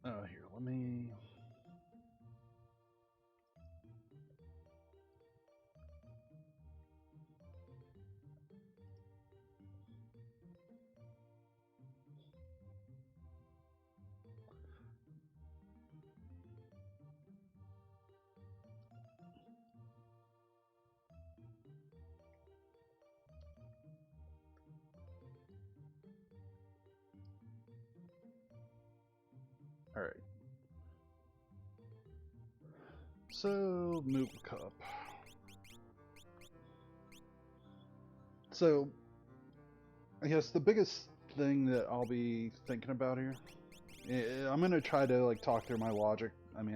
Here, let me. All right. So, Moogle Cup. So, I guess the biggest thing that I'll be thinking about here, I'm gonna try to like talk through my logic. I mean,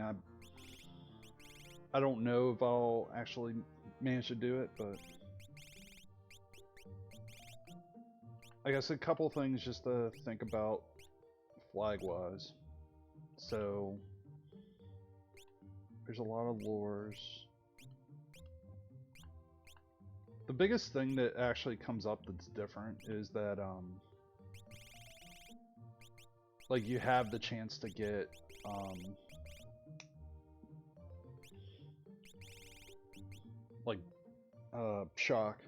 I don't know if I'll actually manage to do it, but I guess a couple things just to think about flag wise. So, there's a lot of lures. The biggest thing that actually comes up that's different is that like you have the chance to get like shock.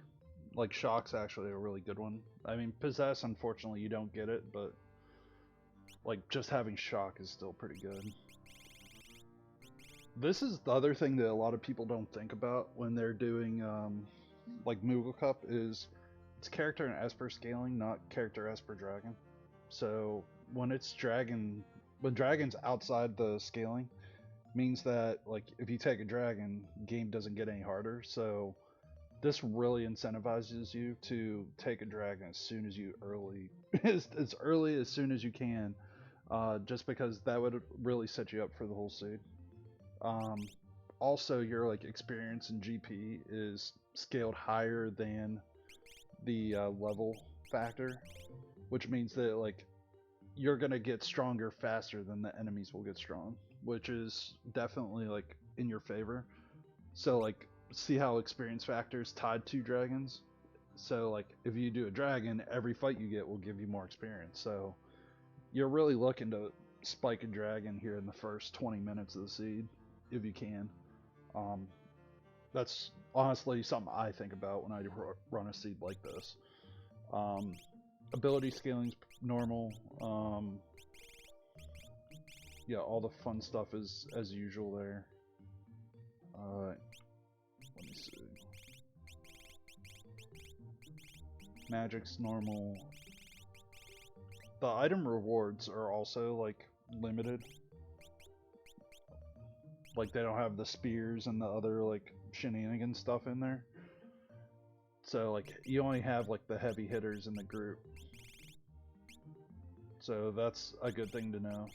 Like shock's actually a really good one. I mean, possess, unfortunately you don't get it, but like just having shock is still pretty good. This is the other thing that a lot of people don't think about when they're doing like Moogle Cup is it's character and Esper scaling, not character Esper dragon. So when it's dragon, when dragon's outside the scaling, means that like if you take a dragon, game doesn't get any harder. So this really incentivizes you to take a dragon as soon as you as early as soon as you can, just because that would really set you up for the whole seed. Um, Also, your like experience in GP is scaled higher than the level factor, which means that like you're gonna get stronger faster than the enemies will get strong, which is definitely like in your favor. So like see how experience factor is tied to dragons. So like if you do a dragon, every fight you get will give you more experience. So you're really looking to spike a dragon here in the first 20 minutes of the seed if you can. Um, that's honestly something I think about when I run a seed like this. Um, Ability scaling's normal. Yeah, all the fun stuff is as usual there. Let me see. Magic's normal. The item rewards are also like limited. Like they don't have the spears and the other like shenanigan stuff in there. So like you only have like the heavy hitters in the group. So that's a good thing to know.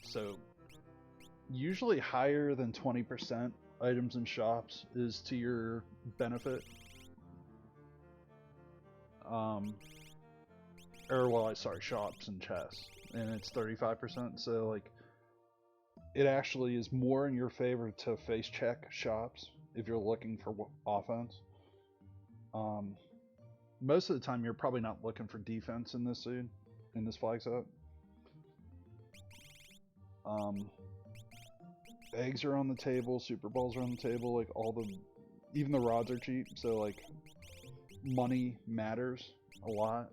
So usually higher than 20% items in shops is to your benefit. Or well, sorry, shops and chests, and it's 35%. So like, it actually is more in your favor to face check shops if you're looking for offense. Um, Most of the time, you're probably not looking for defense in this suit, in this flag set. Um, Eggs are on the table, super balls are on the table, like all the, even the rods are cheap, so like, money matters a lot.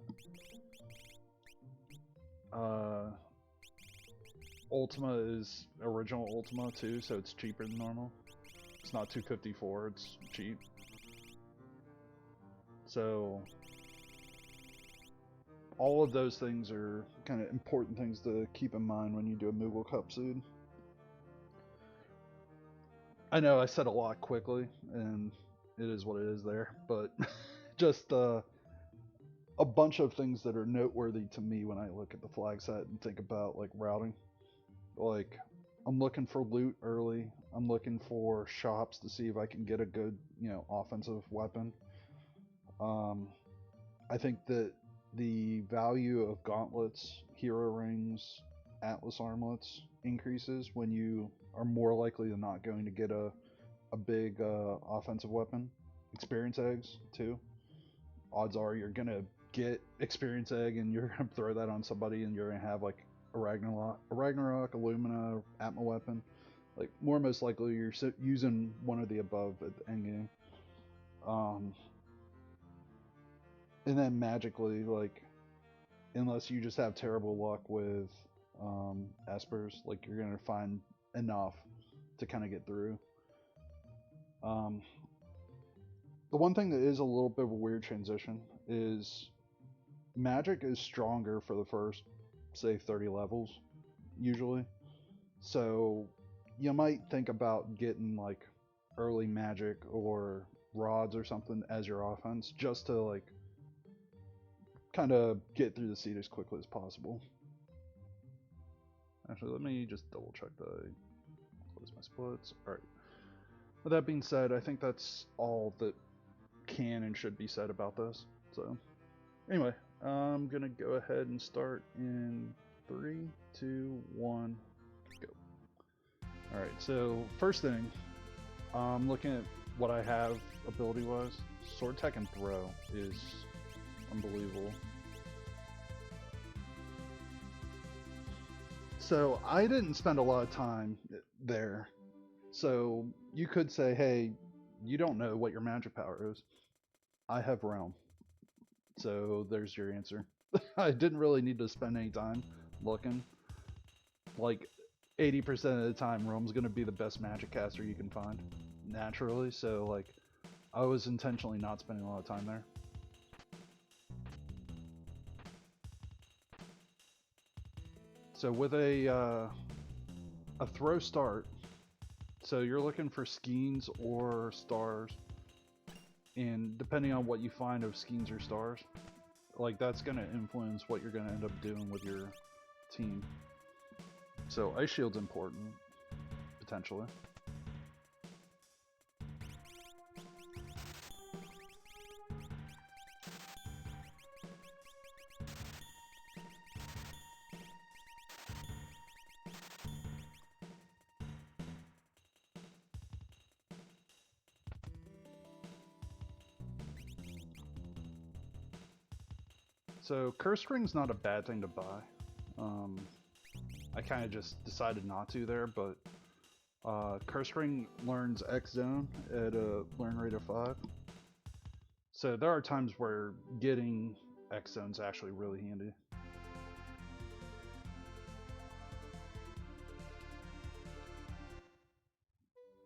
Ultima is original Ultima too, so it's cheaper than normal. It's not 254, it's cheap. So all of those things are kind of important things to keep in mind when you do a Moogle Cup seed. I know I said a lot quickly, and it is what it is there, but just a bunch of things that are noteworthy to me when I look at the flag set and think about like routing. Like, I'm looking for loot early. I'm looking for shops to see if I can get a good, offensive weapon. I think that the value of gauntlets, hero rings, atlas armlets increases when you are more likely than not going to get a big offensive weapon. Experience eggs too. Odds are you're gonna get experience egg and you're gonna throw that on somebody and you're gonna have like a Ragnarok, Illumina, Atma weapon. Like more most likely you're using one or the above at the end game. And then magically, like unless you just have terrible luck with espers, like you're gonna find enough to kind of get through. The one thing that is a little bit of a weird transition is magic is stronger for the first, say, 30 levels, usually. So you might think about getting like early magic or rods or something as your offense just to like kind of get through the seed as quickly as possible. Actually, let me just double check that I close my splits. Alright. With that being said, I think that's all that can and should be said about this. So, anyway, I'm gonna go ahead and start in 3, 2, 1, go. Alright, so first thing, I'm looking at what I have ability-wise. Sword Tech and Throw is unbelievable. So I didn't spend a lot of time there. So you could say, hey, you don't know what your magic power is. I have Realm. So there's your answer. I didn't really need to spend any time looking. Like 80% of the time, Realm's going to be the best magic caster you can find naturally. So like I was intentionally not spending a lot of time there. So with a throw start, so you're looking for skeins or stars, and depending on what you find of skeins or stars, like that's going to influence what you're going to end up doing with your team. So Ice Shield's important, potentially. So Curse Ring's not a bad thing to buy. I kind of just decided not to there, but Curse Ring learns X Zone at a learn rate of 5. So there are times where getting X Zone's actually really handy.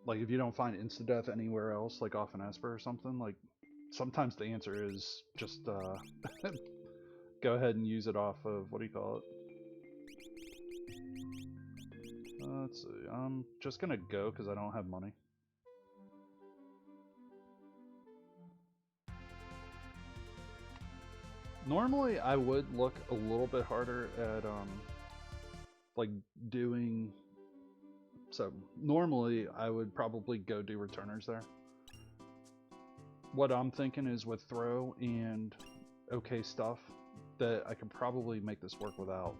Like if you don't find insta-death anywhere else, like off an Esper or something, like sometimes the answer is just go ahead and use it off of, what do you call it? Let's see, I'm just gonna go because I don't have money. Normally I would look a little bit harder at like doing, so normally I would probably go do returners there. What I'm thinking is with throw and okay stuff that I could probably make this work without.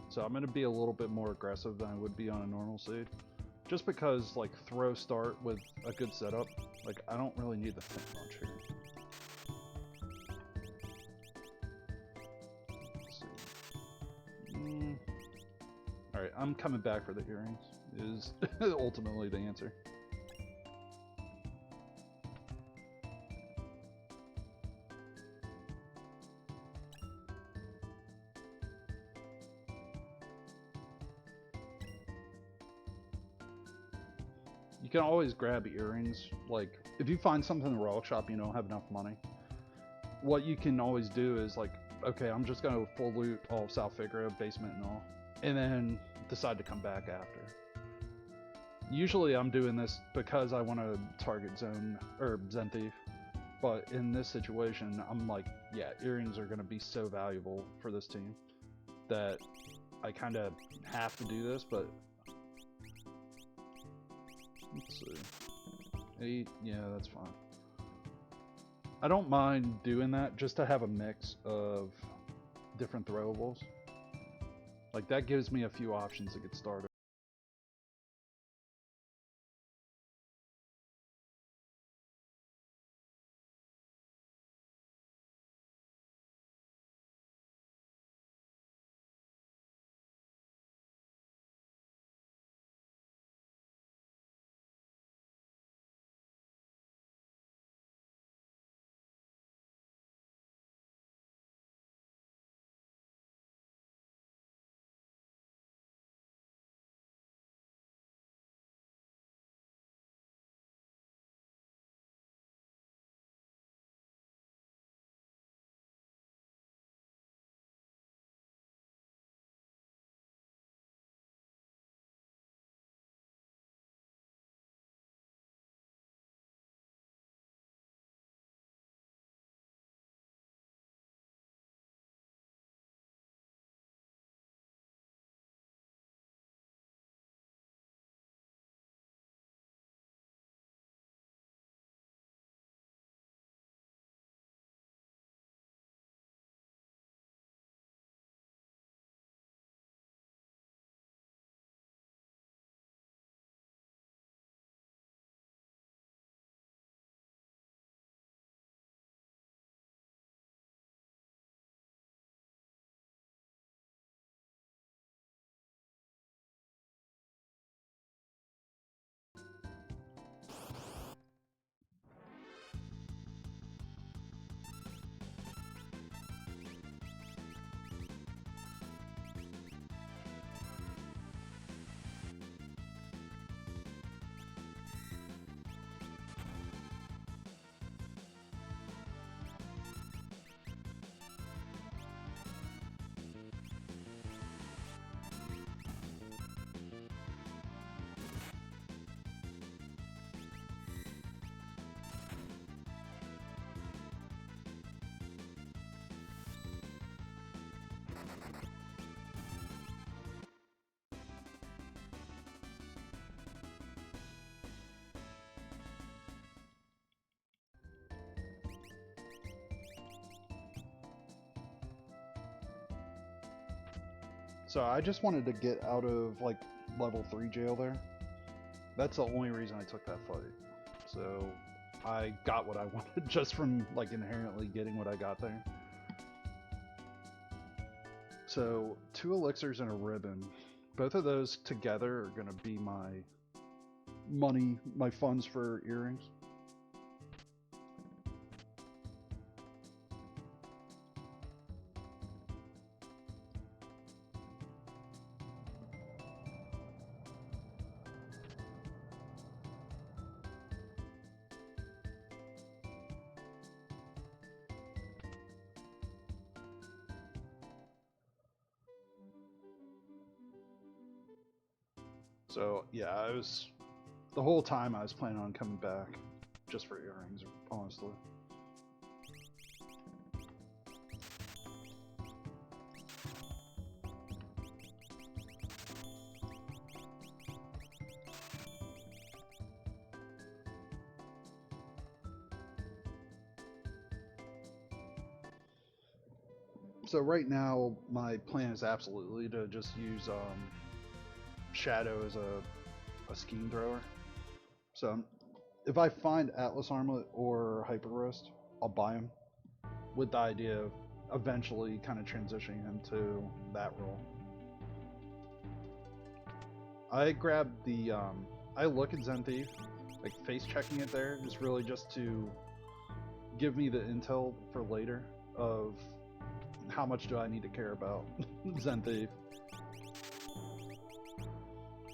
So I'm going to be a little bit more aggressive than I would be on a normal seed. Just because like throw start with a good setup, like I don't really need the think launch here. Alright, I'm coming back for the earrings, is ultimately the answer. You can always grab earrings, like if you find something in the relic shop you don't have enough money, what you can always do is like, okay, I'm just gonna full loot all of South Figura, basement and all, and then decide to come back after. Usually I'm doing this because I want to target Zone or Zen Thief, but in this situation I'm like, yeah, earrings are going to be so valuable for this team that I kind of have to do this. But let's see, 8, yeah, that's fine. I don't mind doing that just to have a mix of different throwables. Like that gives me a few options to get started. So I just wanted to get out of like level 3 jail there. That's the only reason I took that fight. So I got what I wanted just from like inherently getting what I got there. So 2 elixirs and a ribbon. Both of those together are going to be my money, my funds for earrings. So yeah, the whole time I was planning on coming back just for earrings, honestly. So right now, my plan is absolutely to just use Shadow as a scheme thrower. So if I find Atlas Armlet or Hyper Roast, I'll buy him with the idea of eventually kind of transitioning him to that role. I grabbed the I look at Zen Thief, like face checking it there is really just to give me the intel for later of how much do I need to care about Zen Thief.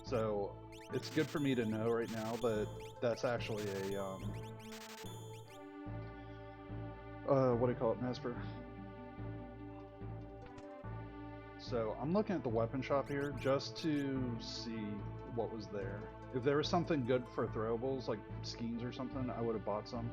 So it's good for me to know right now that that's actually a what do you call it, Nesper? So I'm looking at the weapon shop here just to see what was there. If there was something good for throwables, like skeins or something, I would have bought some.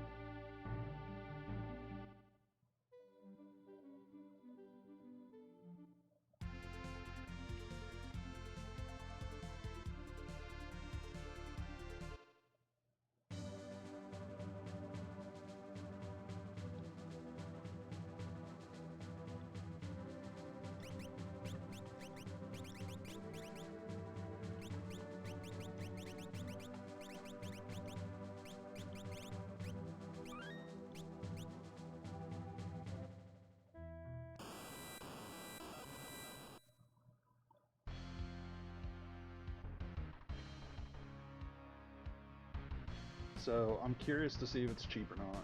So I'm curious to see if it's cheap or not.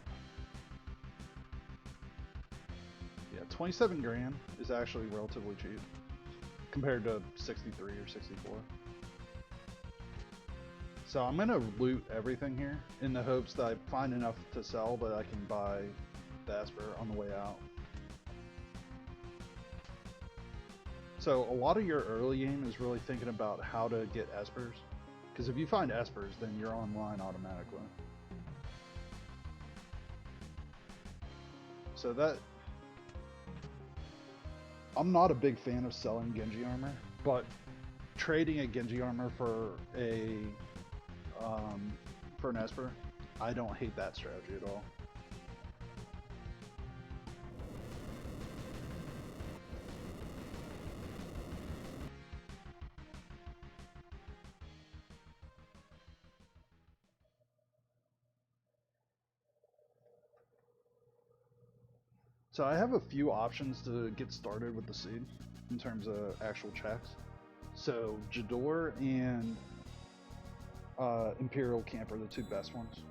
Yeah, 27 grand is actually relatively cheap compared to 63 or 64. So I'm gonna loot everything here in the hopes that I find enough to sell that I can buy the Esper on the way out. So a lot of your early game is really thinking about how to get Espers. Because if you find Espers, then you're online automatically. So that... I'm not a big fan of selling Genji armor, but trading a Genji armor for an Esper, I don't hate that strategy at all. So I have a few options to get started with the seed in terms of actual checks. So Jador and Imperial Camp are the 2 best ones.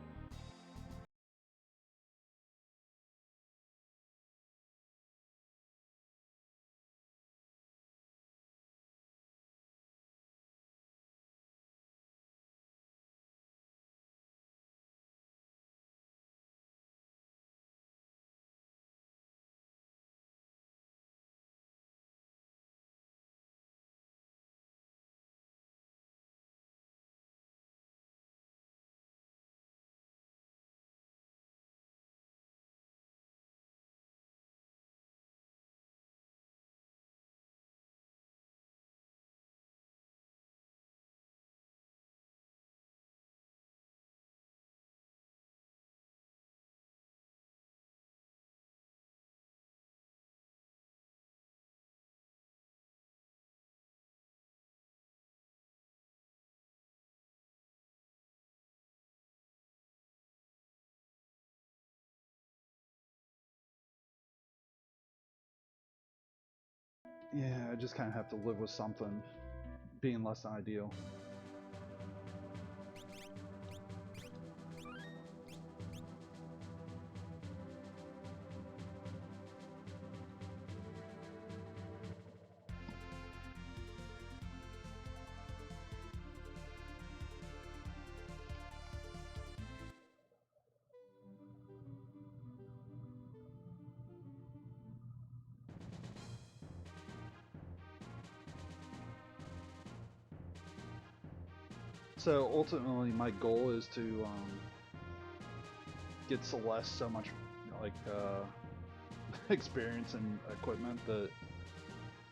Yeah, I just kind of have to live with something being less than ideal. So ultimately, my goal is to get Celeste so much like experience and equipment that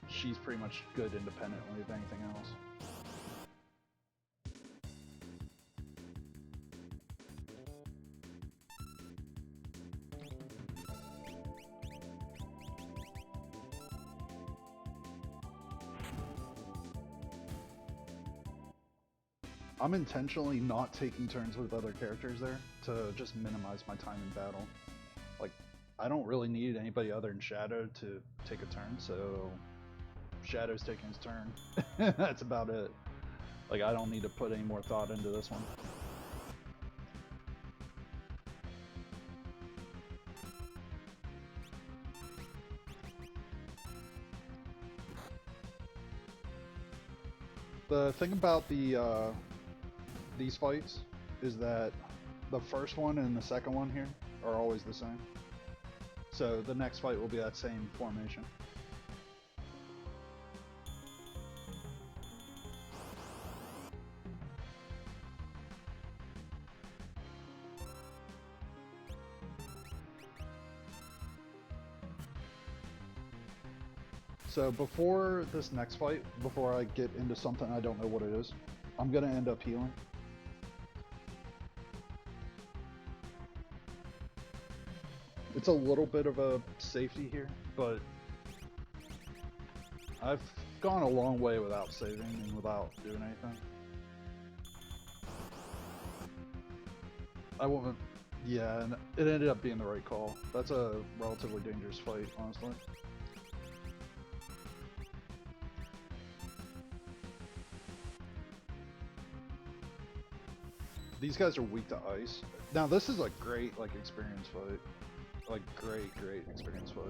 she's pretty much good independently of anything else. I'm intentionally not taking turns with other characters there to just minimize my time in battle. Like, I don't really need anybody other than Shadow to take a turn, so Shadow's taking his turn. That's about it. Like, I don't need to put any more thought into this one. The thing about these fights is that the first one and the second one here are always the same. So the next fight will be that same formation. So before this next fight, before I get into something I don't know what it is, I'm gonna end up healing. It's a little bit of a safety here, but I've gone a long way without saving and without doing anything. I won't. Yeah, and it ended up being the right call. That's a relatively dangerous fight, honestly. These guys are weak to ice. Now this is a great like experience fight. Like great experience fight.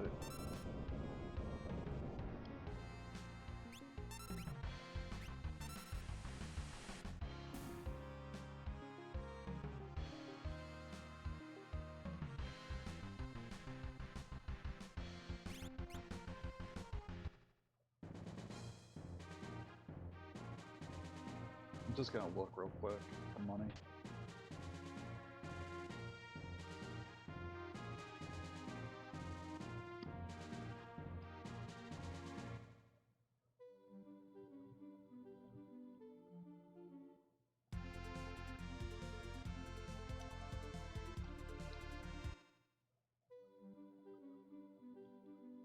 I'm just gonna look real quick for money.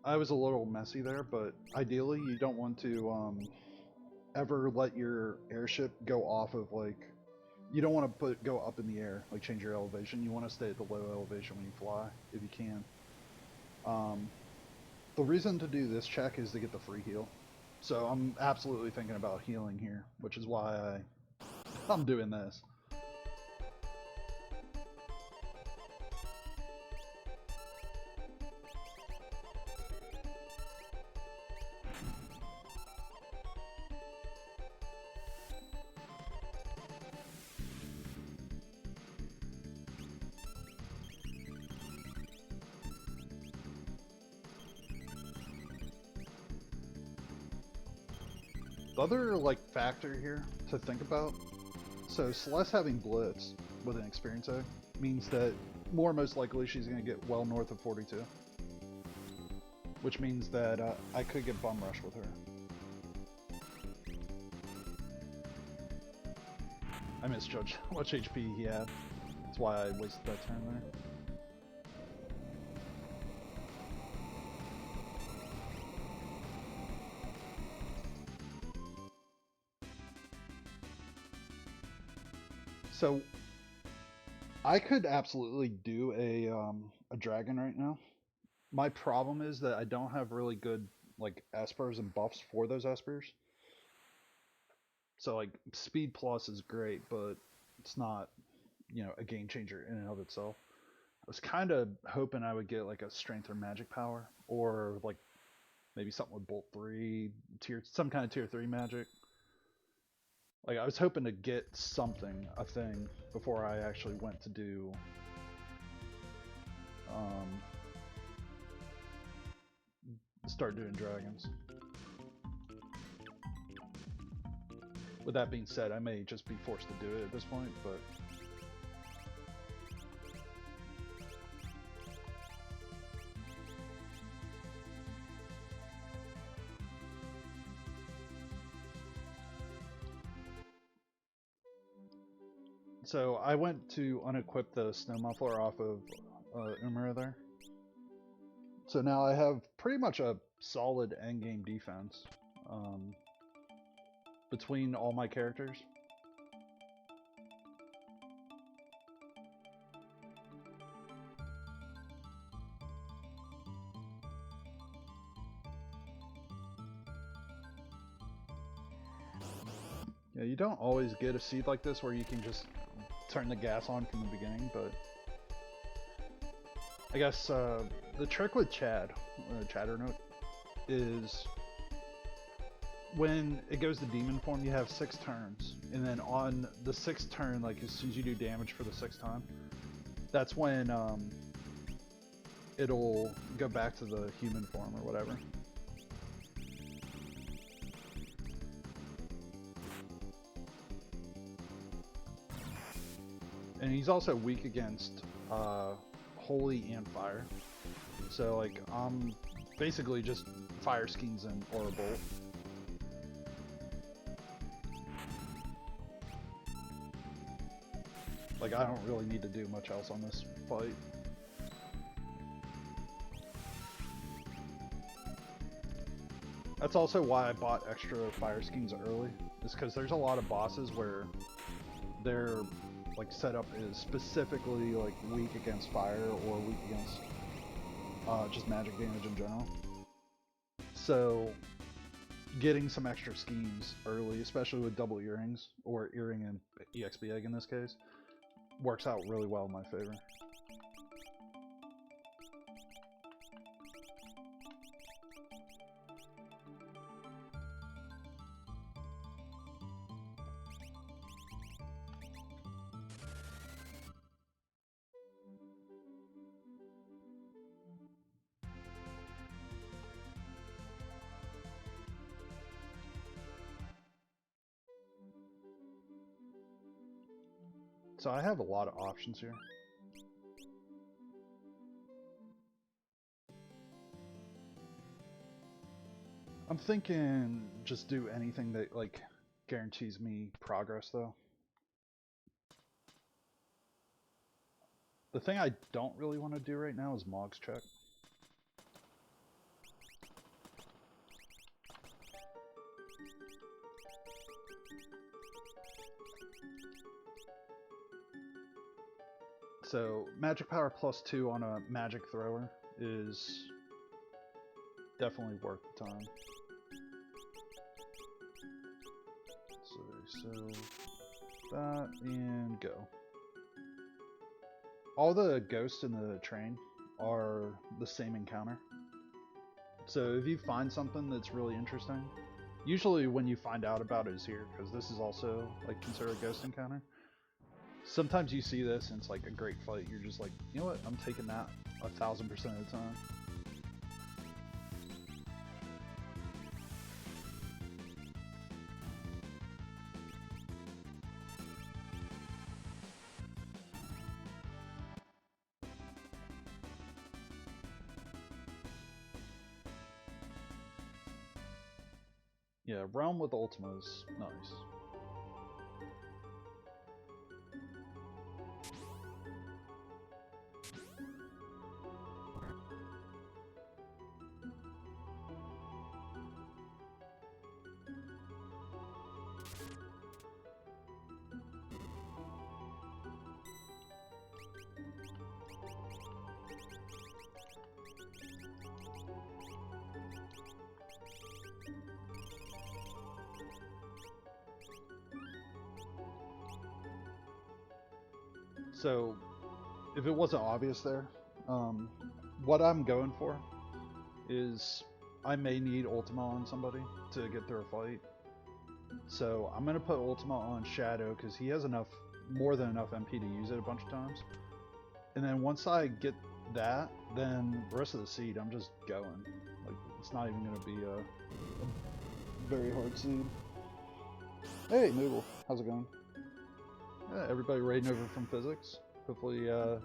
I was a little messy there, but ideally you don't want to ever let your airship go off of like, you don't want to go up in the air, like change your elevation. You want to stay at the low elevation when you fly, if you can. The reason to do this check is to get the free heal. So I'm absolutely thinking about healing here, which is why I'm doing this. The other like factor here to think about, so Celeste having Blitz with an experience egg means that more most likely she's going to get well north of 42. Which means that I could get Bum Rush with her. I misjudged how much HP he had. That's why I wasted that turn there. So I could absolutely do a dragon right now. My problem is that I don't have really good like espers and buffs for those espers. So like speed plus is great, but it's not, you know, a game changer in and of itself. I was kind of hoping I would get like a strength or magic power, or like maybe something with Bolt 3, some kind of tier 3 magic. Like I was hoping to get something, a thing, before I actually went to do start doing dragons. With that being said, I may just be forced to do it at this point, but so I went to unequip the snow muffler off of Umara there. So now I have pretty much a solid endgame defense between all my characters. Yeah, you don't always get a seed like this where you can just turn the gas on from the beginning, but I guess the trick with Chatternook, is when it goes to demon form, you have 6 turns, and then on the 6th turn, like as soon as you do damage for the 6th time, that's when it'll go back to the human form or whatever. And he's also weak against holy and fire. So like I'm basically just fire schemes and aura bolt. Like I don't really need to do much else on this fight. That's also why I bought extra fire schemes early, is because there's a lot of bosses where their like setup is specifically like weak against fire or weak against just magic damage in general. So getting some extra schemes early, especially with double earrings, or earring and EXP egg in this case, works out really well in my favor. So I have a lot of options here. I'm thinking just do anything that like guarantees me progress though. The thing I don't really want to do right now is Mog's check. So magic power +2 on a magic thrower is definitely worth the time. So that and go. All the ghosts in the train are the same encounter. So if you find something that's really interesting, usually when you find out about it is here, because this is also like considered a ghost encounter. Sometimes you see this and it's like a great fight, you're just like, you know what, I'm taking that 1000% of the time. Yeah, Realm with Ultima is nice. So, if it wasn't obvious there, what I'm going for is I may need Ultima on somebody to get through a fight. So I'm gonna put Ultima on Shadow because he has more than enough MP to use it a bunch of times. And then once I get that, then the rest of the seed I'm just going. Like it's not even gonna be a very hard seed. Hey Moogle, how's it going? Yeah, everybody raiding over from physics. Hopefully the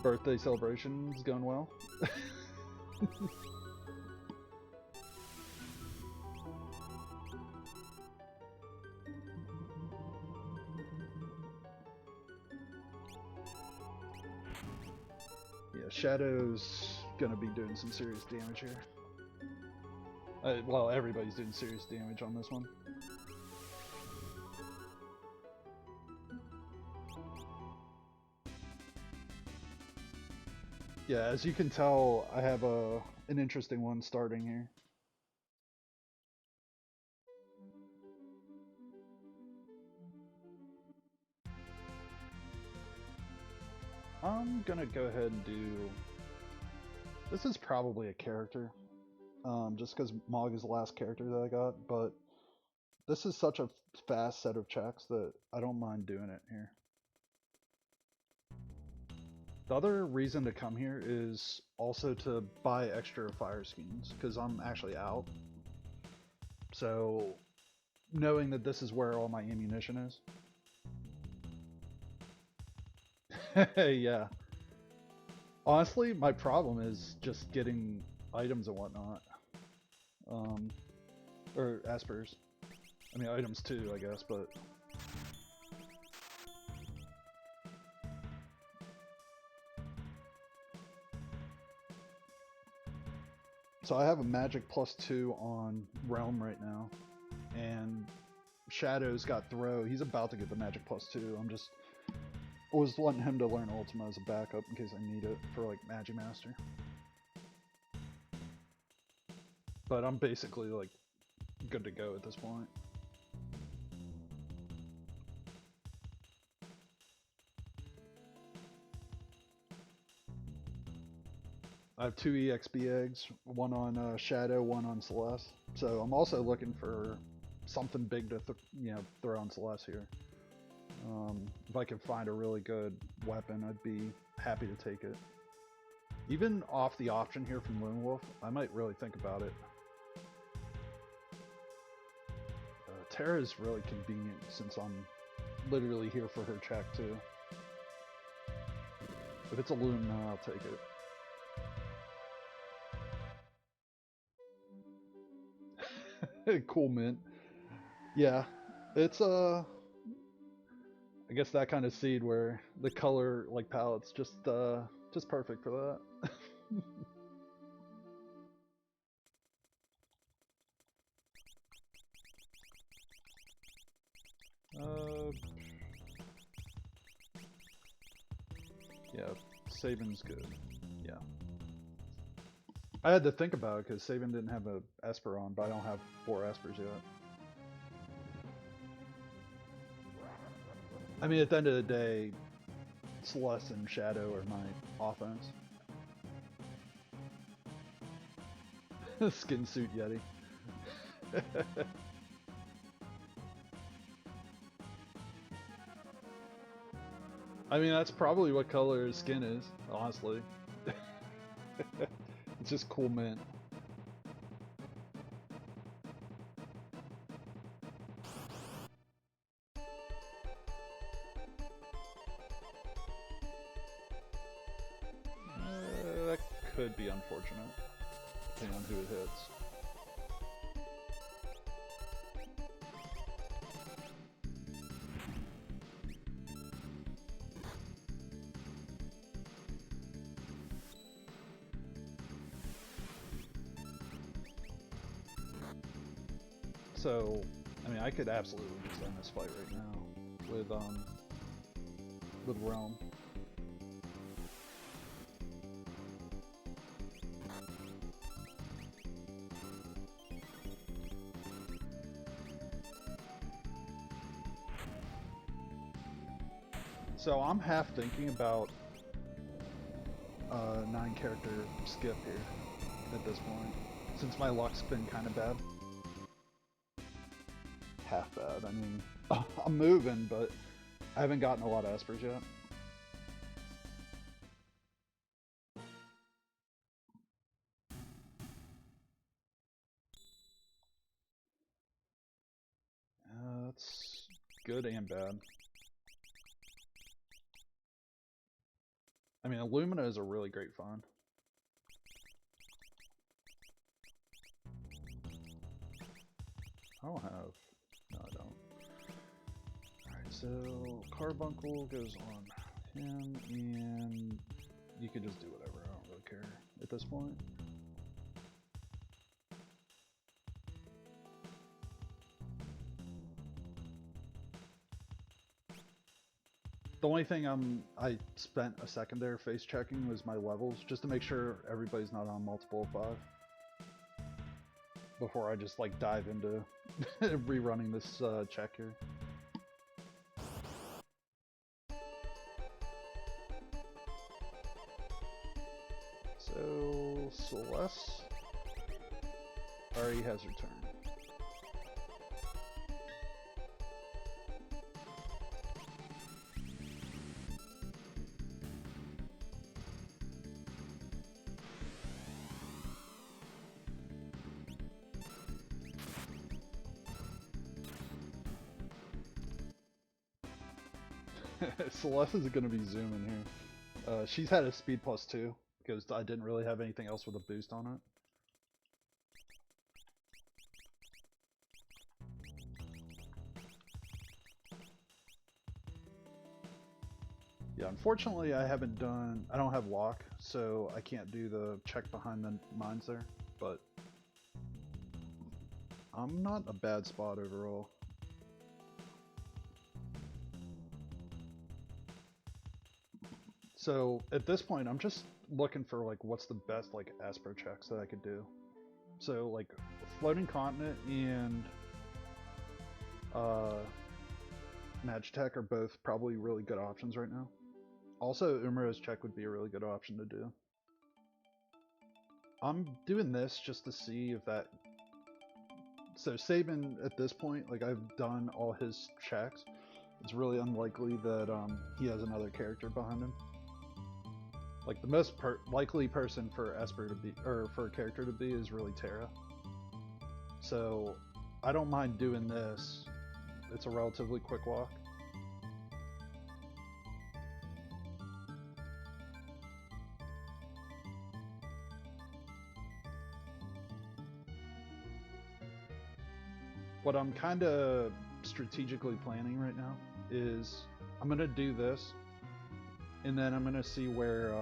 birthday celebration is going well. Yeah, Shadow's gonna be doing some serious damage here. Well, everybody's doing serious damage on this one. Yeah, as you can tell, I have an interesting one starting here. I'm gonna go ahead and do... This is probably a character, just because Mog is the last character that I got, but this is such a fast set of checks that I don't mind doing it here. The other reason to come here is also to buy extra fire schemes, because I'm actually out. So, knowing that this is where all my ammunition is. Yeah. Honestly, my problem is just getting items and whatnot. Or espers. I mean, items too, I guess, but... So I have a magic +2 on Realm right now, and Shadow's got Throw. He's about to get the magic +2. I'm just... was wanting him to learn Ultima as a backup in case I need it for like Magimaster. But I'm basically like good to go at this point. I have 2 EXP eggs, one on Shadow, one on Celeste. So I'm also looking for something big to throw on Celeste here. If I could find a really good weapon, I'd be happy to take it. Even off the option here from Lone Wolf, I might really think about it. Terra is really convenient since I'm literally here for her check too. If it's a Loon, I'll take it. Cool mint. Yeah, it's I guess that kind of seed where the color like palette's just perfect for that. Yeah, Saban's good. Yeah. I had to think about it because Saban didn't have a Esper on, but I don't have 4 Espers yet. I mean, at the end of the day, Celeste and Shadow are my offense. Skin suit Yeti. I mean, that's probably what color his skin is, honestly. It's just cool mint. That could be unfortunate, depending on who it hits. So, I mean, I could absolutely just end this fight right now with Realm. So I'm half thinking about 9-character skip here at this point, since my luck's been kind of bad. Half bad. I mean, I'm moving, but I haven't gotten a lot of espers yet. That's good and bad. I mean, Illumina is a really great find. I don't have... No, I don't. Alright, so Carbuncle goes on him, and you can just do whatever. I don't really care at this point. The only thing I spent a second there face checking was my levels, just to make sure everybody's not on multiple 5. Before I just like dive into rerunning this check here. So Celeste already has her turn. Celeste is going to be zooming here. She's had a speed +2 because I didn't really have anything else with a boost on it. Yeah, unfortunately I don't have lock, so I can't do the check behind the mines there, but I'm not a bad spot overall. So at this point, I'm just looking for like what's the best like Esper checks that I could do. So like Floating Continent and Magitech are both probably really good options right now. Also, Umaro's check would be a really good option to do. I'm doing this just to see if that... So Sabin at this point, like I've done all his checks. It's really unlikely that he has another character behind him. Like the most likely person for Esper to be, or for a character to be, is really Terra. So I don't mind doing this. It's a relatively quick walk. What I'm kind of strategically planning right now is I'm going to do this, and then I'm going to see where,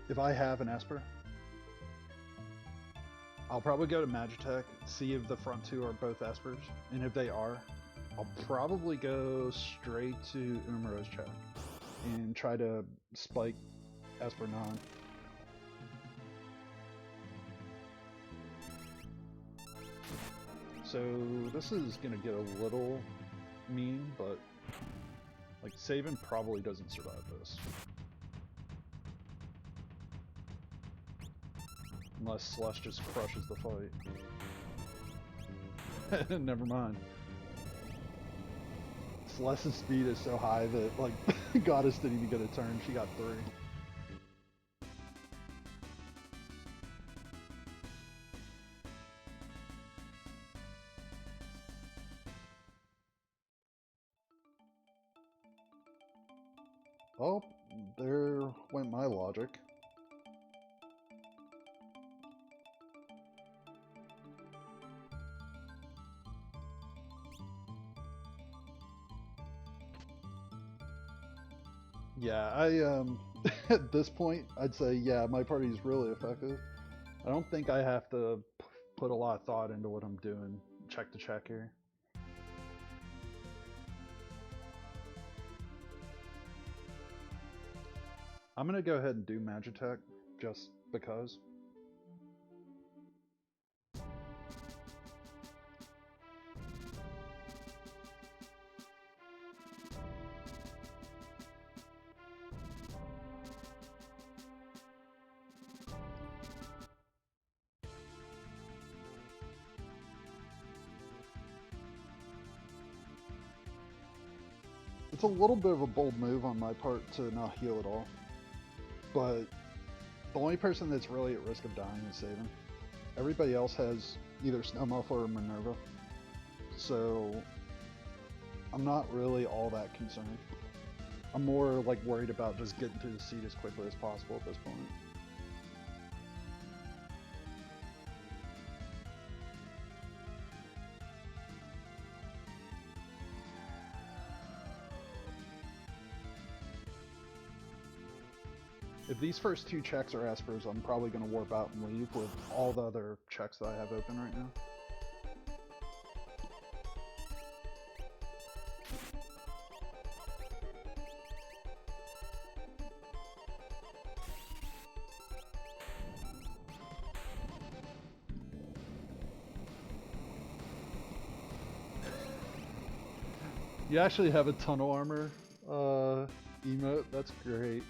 if I have an Esper, I'll probably go to Magitech, see if the front two are both Espers, and if they are, I'll probably go straight to Umaro's check and try to spike Esper 9. So this is gonna get a little mean, but like Sabin probably doesn't survive this. Unless Celeste just crushes the fight. Never mind. Celeste's speed is so high that like Goddess didn't even get a turn, she got 3. Oh, there went my logic. Yeah, at this point, I'd say, yeah, my party's really effective. I don't think I have to put a lot of thought into what I'm doing, check to check here. I'm gonna go ahead and do Magitech, just because. It's a little bit of a bold move on my part to not heal at all. But the only person that's really at risk of dying is Saban. Everybody else has either Snow Muffler or Minerva. So I'm not really all that concerned. I'm more like worried about just getting to the seat as quickly as possible at this point. If these first two checks are Espers, I'm probably going to warp out and leave with all the other checks that I have open right now. You actually have a tunnel armor emote? That's great.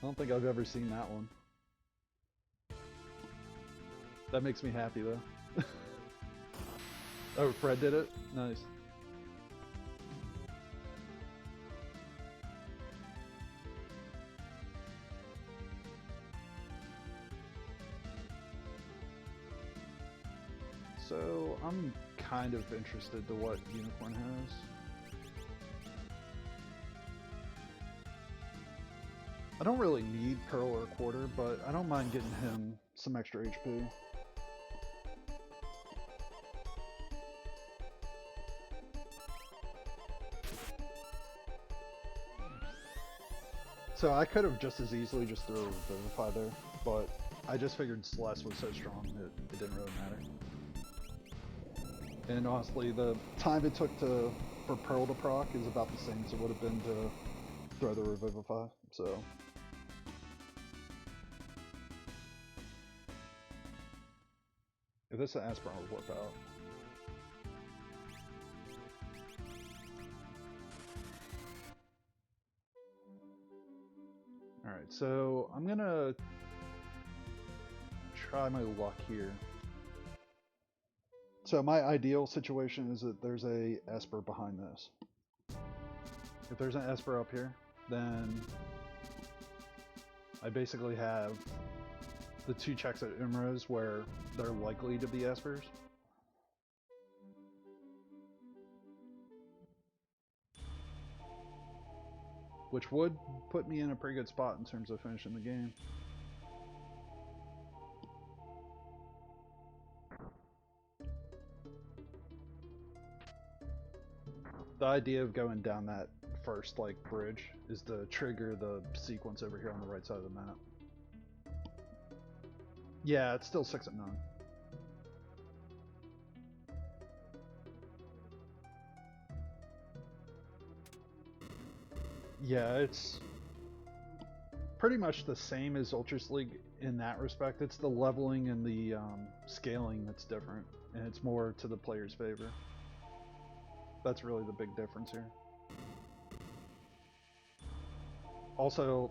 I don't think I've ever seen that one. That makes me happy though. Oh, Fred did it? Nice. So, I'm kind of interested to what Unicorn has. I don't really need Pearl or Quarter, but I don't mind getting him some extra HP. So I could have just as easily just threw a Revivify there, but I just figured Celeste was so strong that it didn't really matter. And honestly, the time it took for Pearl to proc is about the same as it would have been to throw the Revivify, so... If this is an Aspirin, would warp out. Alright, so I'm gonna try my luck here. So my ideal situation is that there's a Esper behind this. If there's an Esper up here, then I basically have the two checks at Umrose where they're likely to be Espers. Which would put me in a pretty good spot in terms of finishing the game. The idea of going down that first like bridge is to trigger the sequence over here on the right side of the map. Yeah, it's still 6 at 9. Yeah, it's pretty much the same as Ultras League in that respect. It's the leveling and the scaling that's different, and it's more to the player's favor. That's really the big difference here. Also,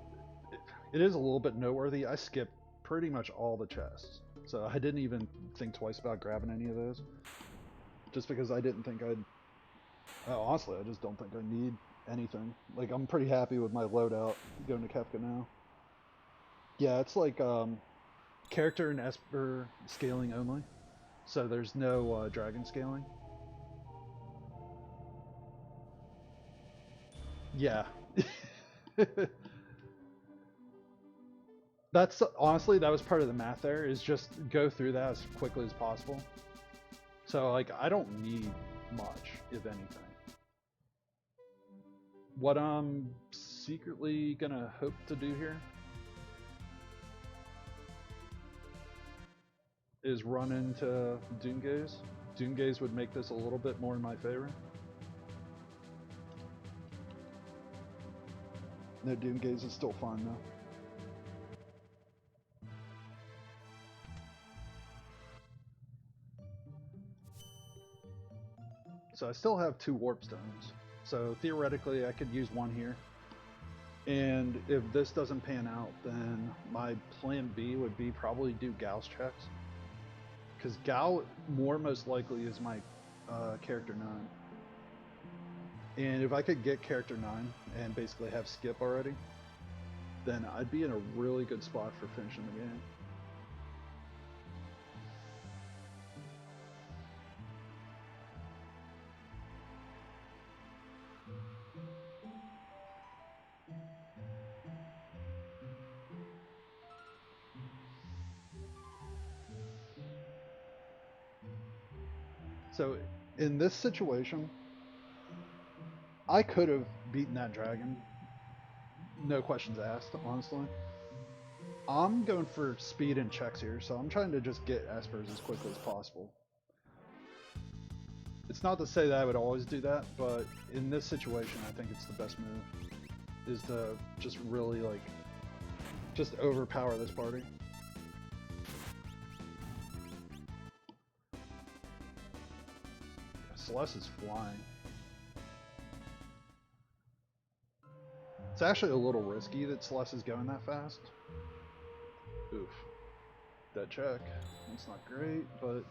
it is a little bit noteworthy. I skipped pretty much all the chests, so I didn't even think twice about grabbing any of those. Just because I didn't think I'd... honestly, I just don't think I need anything. Like, I'm pretty happy with my loadout going to Kefka now. Yeah, it's like character and Esper scaling only, so there's no dragon scaling. Yeah. That's honestly, that was part of the math there, is just go through that as quickly as possible. So like, I don't need much, if anything. What I'm secretly gonna hope to do here is run into Doomgaze. Doomgaze would make this a little bit more in my favor. No, Doomgaze is still fine though. So I still have 2 warp stones. So theoretically I could use one here. And if this doesn't pan out, then my plan B would be probably do Gao's checks. Because Gao more most likely is my character 9. And if I could get character 9 and basically have skip already, then I'd be in a really good spot for finishing the game. So in this situation, I could have beaten that dragon, no questions asked, honestly. I'm going for speed and checks here, so I'm trying to just get espers as quickly as possible. It's not to say that I would always do that, but in this situation, I think it's the best move, is to just really, like, just overpower this party. Celeste is flying. It's actually a little risky that Celeste is going that fast. Oof. Dead check. That's not great, but...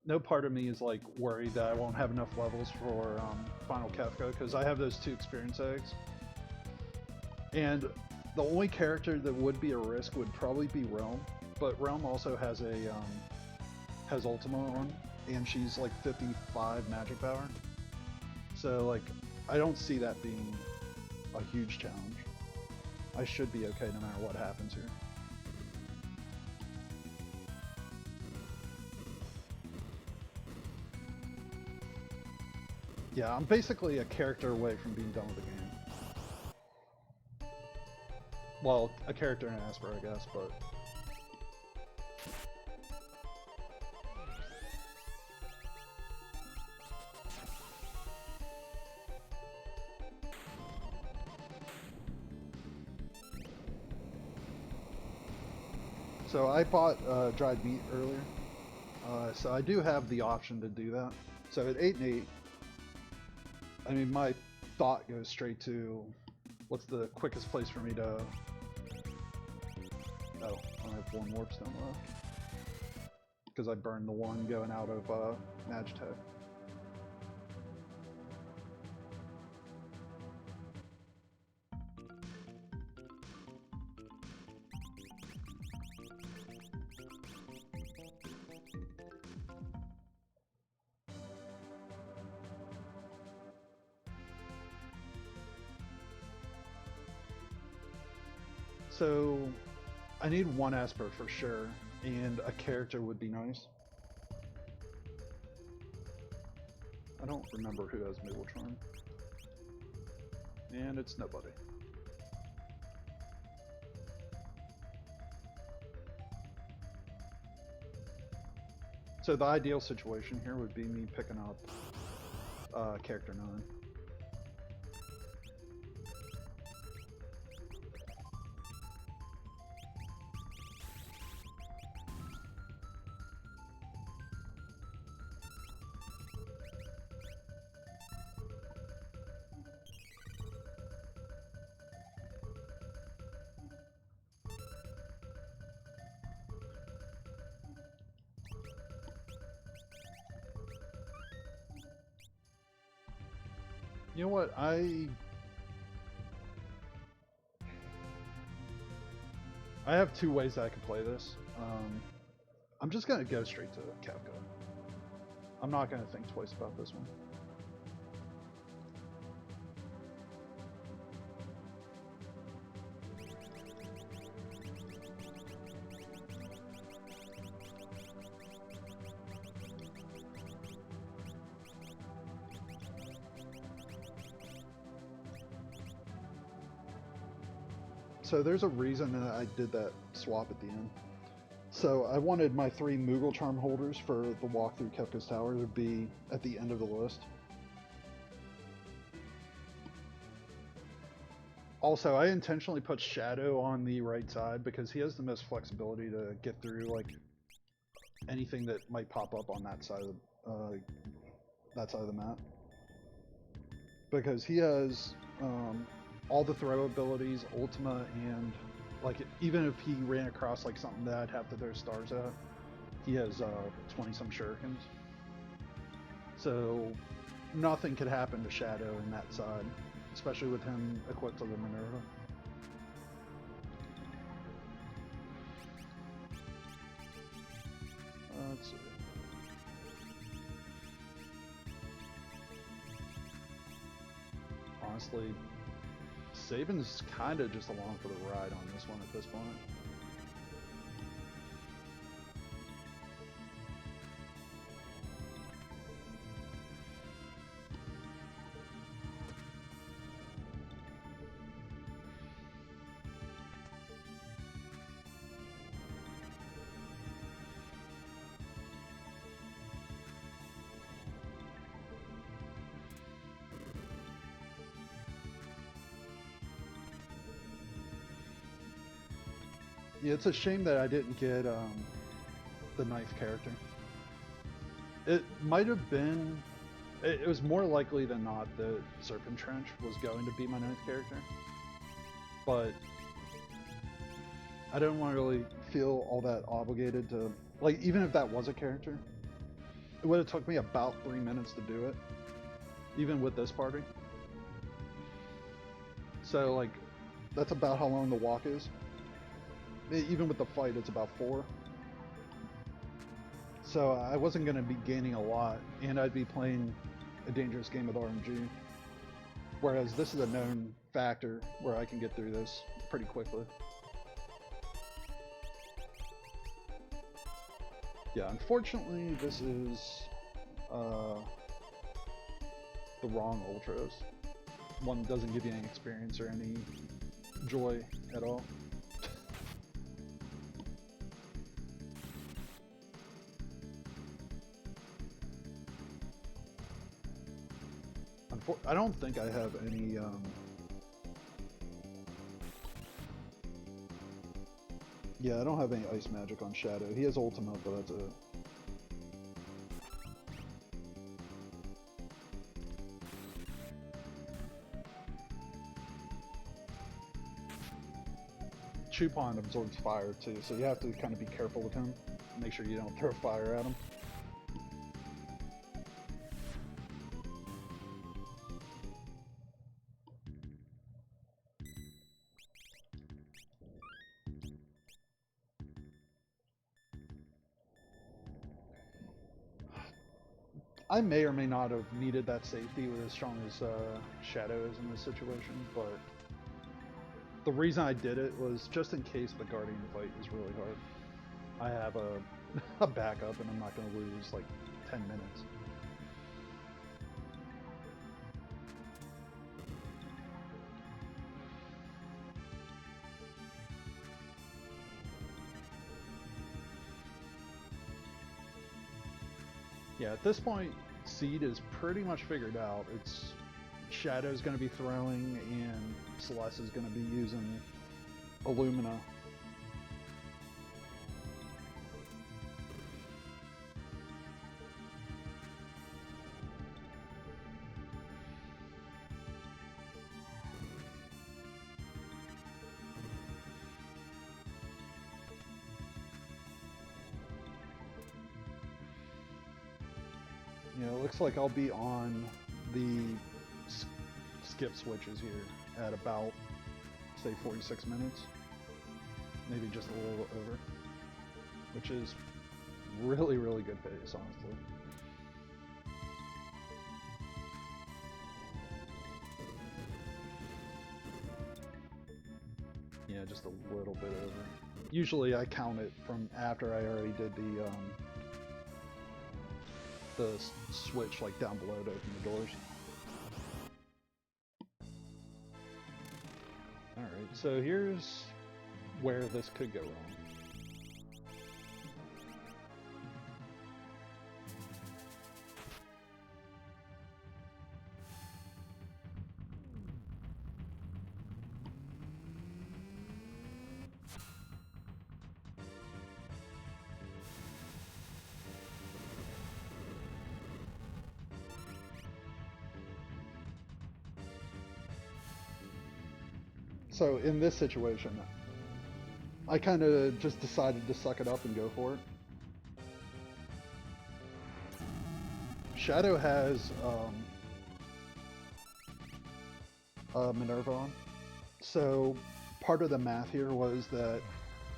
no part of me is like worried that I won't have enough levels for Final Kefka, because I have those 2 experience eggs. And the only character that would be a risk would probably be Realm, but Realm also has a has Ultima on, and she's like 55 magic power. So like, I don't see that being a huge challenge. I should be okay no matter what happens here. Yeah, I'm basically a character away from being done with the game. Well, a character and an Esper, I guess, but... So I bought dried meat earlier, so I do have the option to do that. So at 8 and 8, I mean, my thought goes straight to what's the quickest place for me to... Oh, I have 1 warp stone left. Because I burned the one going out of Magitech. So, I need 1 Esper for sure, and a character would be nice. I don't remember who has Moogle Charm. And it's nobody. So the ideal situation here would be me picking up character 9. You know what, I have 2 ways that I can play this. I'm just going to go straight to Kefka. I'm not going to think twice about this one. So there's a reason that I did that swap at the end. So I wanted my 3 Moogle Charm holders for the walk through Kefka's Tower to be at the end of the list. Also, I intentionally put Shadow on the right side because he has the most flexibility to get through like anything that might pop up on that side of the map. Because he has all the throw abilities, Ultima, and like even if he ran across like something that I'd have to throw stars at, he has 20 some shurikens. So nothing could happen to Shadow in that side, especially with him equipped to the Minerva. Let's see. Honestly, Saban's kind of just along for the ride on this one at this point. Yeah, it's a shame that I didn't get the knife character. It might have been. It was more likely than not that Serpent Trench was going to be my ninth character, but I didn't want to really feel all that obligated to, like, even if that was a character, it would have took me about 3 minutes to do it, even with this party. So, like, that's about how long the walk is. Even with the fight, it's about 4. So I wasn't going to be gaining a lot, and I'd be playing a dangerous game with RNG. Whereas this is a known factor where I can get through this pretty quickly. Yeah, unfortunately, this is the wrong Ultras. One that doesn't give you any experience or any joy at all. I don't think I have any yeah, I don't have any ice magic on Shadow. He has Ultima, but that's it. Chupon absorbs fire too, so you have to kind of be careful with him. Make sure you don't throw fire at him. I may or may not have needed that safety with as strong as Shadow is in this situation, but the reason I did it was just in case the Guardian fight is really hard. I have a backup and I'm not going to lose like 10 minutes. Yeah, at this point, Seed is pretty much figured out. It's Shadow's going to be throwing, and Celeste is going to be using Illumina. You know, it looks like I'll be on the skip switches here at about, say, 46 minutes. Maybe just a little over. Which is really, really good pace, honestly. Yeah, just a little bit over. Usually I count it from after I already did the switch like down below to open the doors. Alright, so here's where this could go wrong. So in this situation, I kind of just decided to suck it up and go for it. Shadow has Minerva on. So part of the math here was that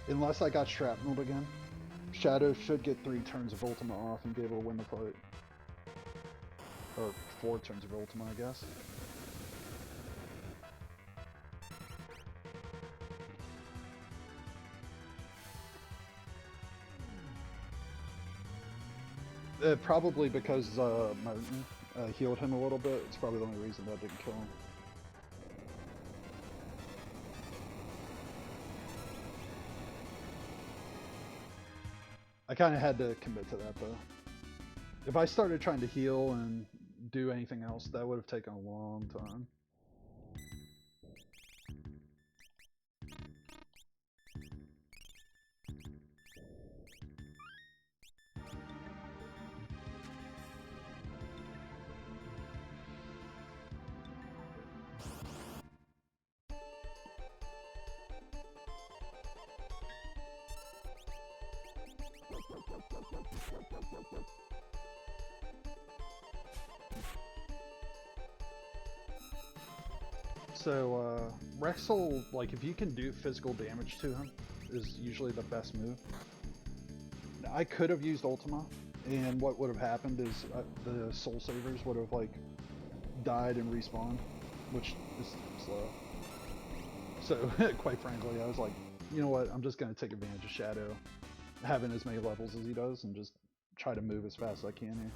unless I got shrapnelled again, Shadow should get 3 turns of Ultima off and be able to win the fight. Or 4 turns of Ultima, I guess. Probably because Martin healed him a little bit. It's probably the only reason that didn't kill him. I kind of had to commit to that though. If I started trying to heal and do anything else, that would have taken a long time. So, Rexel, like, if you can do physical damage to him, is usually the best move. I could have used Ultima, and what would have happened is the Soul Savers would have, like, died and respawned, which is slow. So, quite frankly, I was like, you know what, I'm just going to take advantage of Shadow having as many levels as he does, and just try to move as fast as I can here.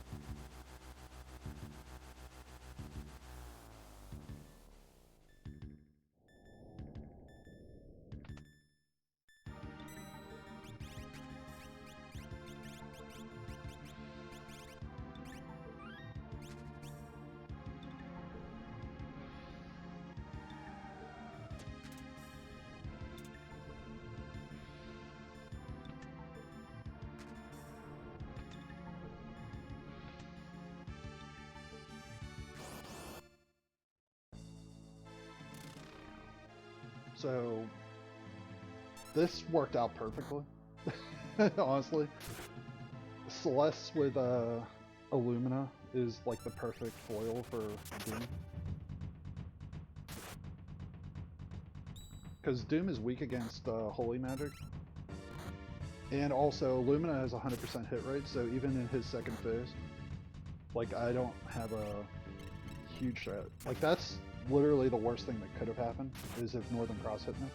So this worked out perfectly, honestly. Celeste with Illumina is like the perfect foil for Doom. Because Doom is weak against holy magic. And also Illumina has 100% hit rate, so even in his second phase, like I don't have a huge threat. Like that's literally the worst thing that could have happened, is if Northern Cross hit me.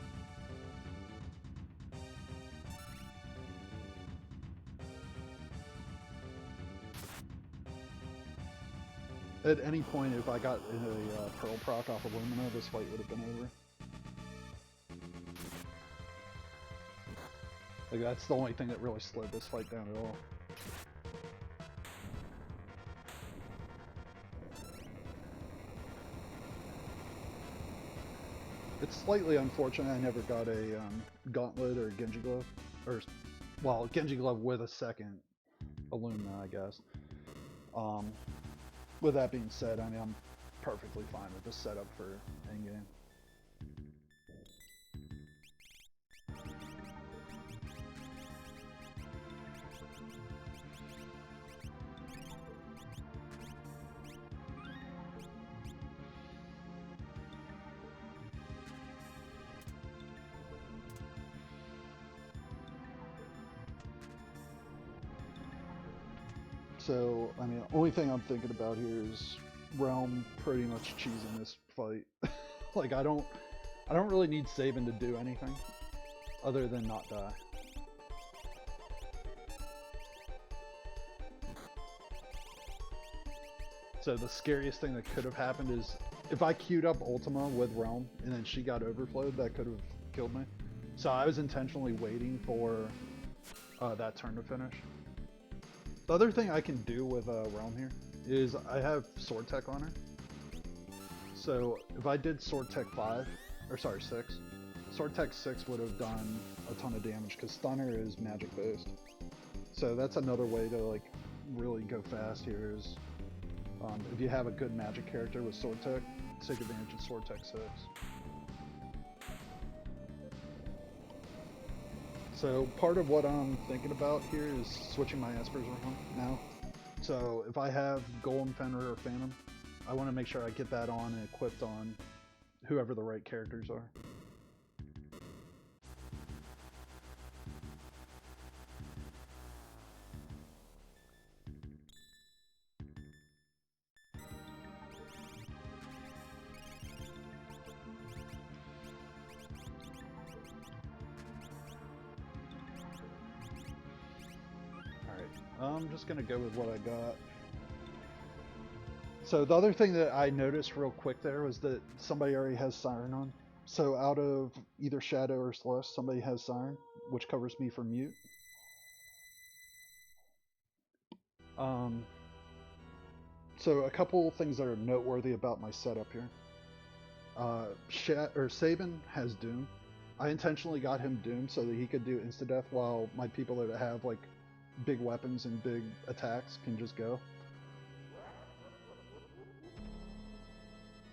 At any point, if I got a Pearl proc off of Illumina, this fight would have been over. Like that's the only thing that really slowed this fight down at all. It's slightly unfortunate I never got a Gauntlet or Genji Glove. Or, well, Genji Glove with a second Illumina, I guess. With that being said, I mean, I'm perfectly fine with this setup for endgame. So, I mean, the only thing I'm thinking about here is Realm pretty much cheesing this fight. Like, I don't really need Sabin to do anything other than not die. So the scariest thing that could have happened is if I queued up Ultima with Realm and then she got overflowed, that could have killed me. So I was intentionally waiting for that turn to finish. The other thing I can do with Realm here is I have Sword Tech on her. So if I did Sword Tech 5, or sorry 6, Sword Tech 6 would have done a ton of damage because Stunner is magic based. So that's another way to like really go fast here is if you have a good magic character with Sword Tech, take advantage of Sword Tech 6. So part of what I'm thinking about here is switching my Espers around now. So if I have Golem, Fenrir, or Phantom, I want to make sure I get that on and equipped on whoever the right characters are. I'm just gonna go with what I got. So the other thing that I noticed real quick there was that somebody already has Siren on. So out of either Shadow or Celeste, somebody has Siren, which covers me from mute. So a couple things that are noteworthy about my setup here. Sabin has Doom. I intentionally got him Doom so that he could do insta-death while my people that have like big weapons and big attacks can just go.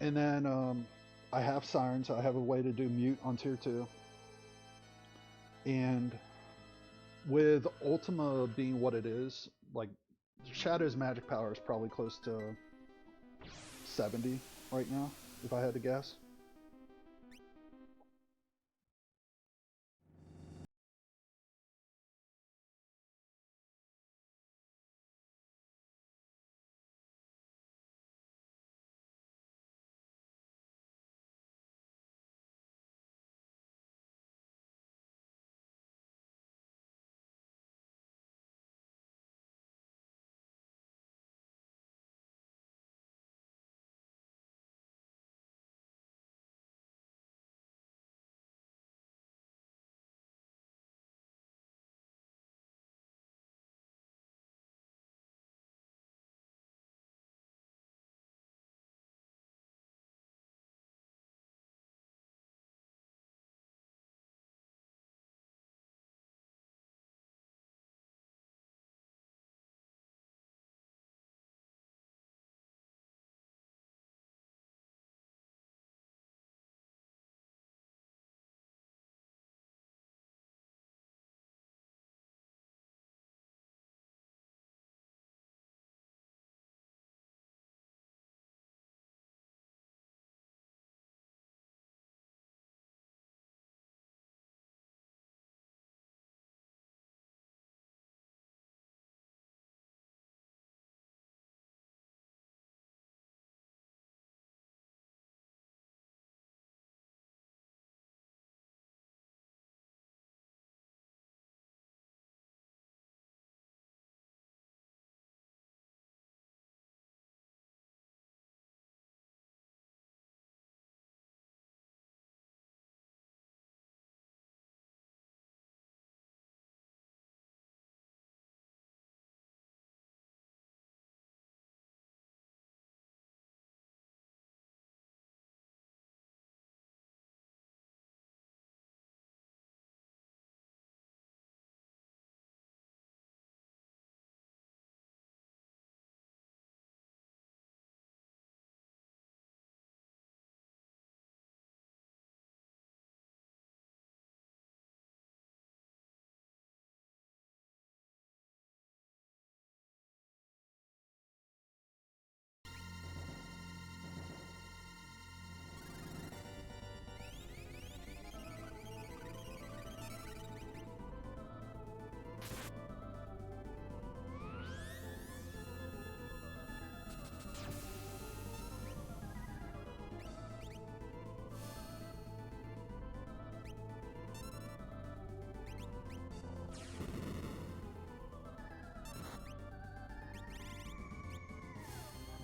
And then I have Siren, so I have a way to do mute on tier 2. And with Ultima being what it is, like Shadow's magic power is probably close to 70 right now, if I had to guess.